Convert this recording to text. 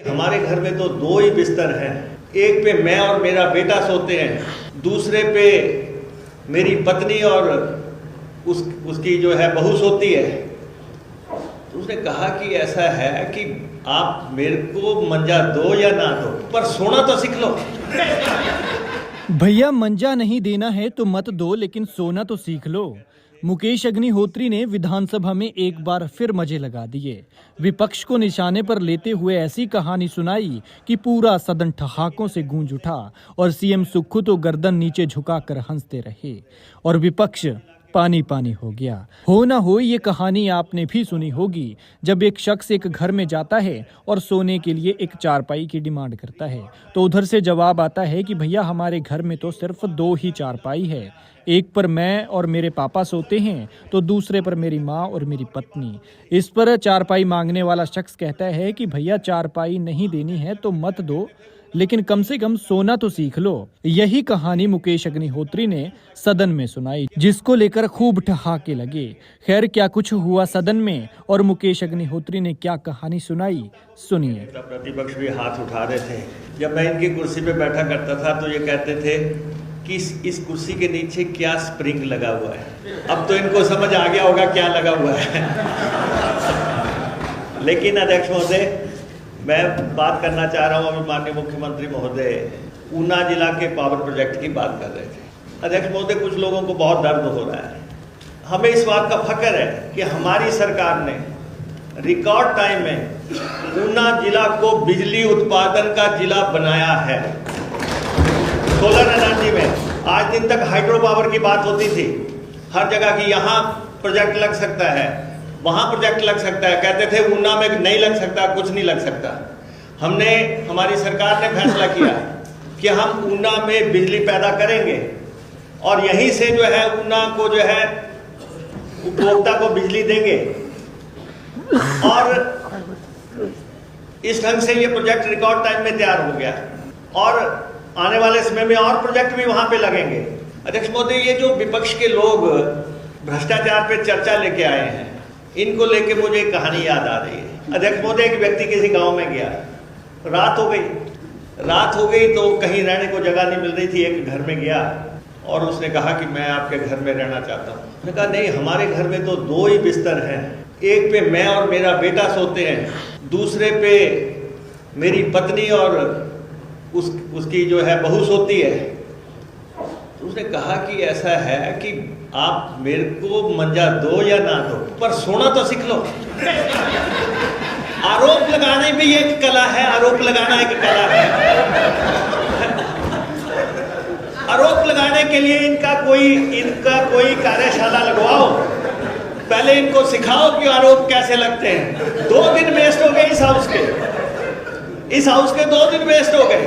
हमारे घर में तो दो ही बिस्तर हैं। एक पे मैं और मेरा बेटा सोते हैं, दूसरे पे मेरी पत्नी और उसकी जो है बहू सोती है। तो उसने कहा कि ऐसा है कि आप मेरे को मंजा दो या ना दो, पर सोना तो सीख लो। भैया मंजा नहीं देना है तो मत दो, लेकिन सोना तो सीख लो। मुकेश अग्निहोत्री ने विधानसभा में एक बार फिर मजे लगा दिए। विपक्ष को निशाने पर लेते हुए ऐसी कहानी सुनाई कि पूरा सदन ठहाकों से गूंज उठा और सीएम सुक्खू तो गर्दन नीचे झुकाकर हंसते रहे और विपक्ष पानी पानी हो गया। हो ना हो ये कहानी आपने भी सुनी होगी, जब एक शख्स एक घर में जाता है और सोने के लिए एक चारपाई की डिमांड करता है तो उधर से जवाब आता है कि भैया हमारे घर में तो सिर्फ दो ही चारपाई है, एक पर मैं और मेरे पापा सोते हैं तो दूसरे पर मेरी माँ और मेरी पत्नी। इस पर चारपाई मांगने वाला शख्स कहता है कि भैया चारपाई नहीं देनी है तो मत दो, लेकिन कम से कम सोना तो सीख लो। यही कहानी मुकेश अग्निहोत्री ने सदन में सुनाई, जिसको लेकर खूब ठहाके लगे। खैर क्या कुछ हुआ सदन में और मुकेश अग्निहोत्री ने क्या कहानी सुनाई, सुनिए। प्रतिपक्ष भी हाथ उठा रहे थे। जब मैं इनकी कुर्सी पे बैठा करता था तो ये कहते थे कि इस कुर्सी के नीचे क्या स्प्रिंग लगा हुआ है। अब तो इनको समझ आ गया होगा क्या लगा हुआ है। लेकिन अध्यक्ष महोदय, मैं बात करना चाह रहा हूँ, अभी माननीय मुख्यमंत्री महोदय ऊना जिला के पावर प्रोजेक्ट की बात कर रहे थे। अध्यक्ष महोदय, कुछ लोगों को बहुत दर्द हो रहा है। हमें इस बात का फख्र है कि हमारी सरकार ने रिकॉर्ड टाइम में ऊना जिला को बिजली उत्पादन का जिला बनाया है। सोलर एनर्जी में आज दिन तक हाइड्रो पावर की बात होती थी, हर जगह की यहाँ प्रोजेक्ट लग सकता है, वहाँ प्रोजेक्ट लग सकता है, कहते थे ऊना में नहीं लग सकता, कुछ नहीं लग सकता। हमारी सरकार ने फैसला किया कि हम ऊना में बिजली पैदा करेंगे और यहीं से जो है ऊना को जो है उपभोक्ता को बिजली देंगे। और इस ढंग से ये प्रोजेक्ट रिकॉर्ड टाइम में तैयार हो गया और आने वाले समय में और प्रोजेक्ट भी वहां पे लगेंगे। अध्यक्ष महोदय, ये जो विपक्ष के लोग भ्रष्टाचार पे चर्चा लेके आए हैं, इनको लेके मुझे एक कहानी याद आ रही है। अध्यक्ष महोदय, एक व्यक्ति किसी गांव में गया, रात हो गई तो कहीं रहने को जगह नहीं मिल रही थी। एक घर में गया और उसने कहा कि मैं आपके घर में रहना चाहता हूँ। उसने कहा नहीं, हमारे घर में तो दो ही बिस्तर हैं, एक पे मैं और मेरा बेटा सोते हैं, दूसरे पे मेरी पत्नी और उसकी जो है बहू सोती है। तो उसने कहा कि ऐसा है कि आप मेरे को मंजा दो या ना दो, पर सोना तो सीख लो। आरोप लगाने भी एक कला है, आरोप लगाना एक कला है। आरोप लगाने के लिए इनका कोई कार्यशाला लगवाओ, पहले इनको सिखाओ कि आरोप कैसे लगते हैं। 2 दिन वेस्ट हो गए इस हाउस के 2 दिन वेस्ट हो गए।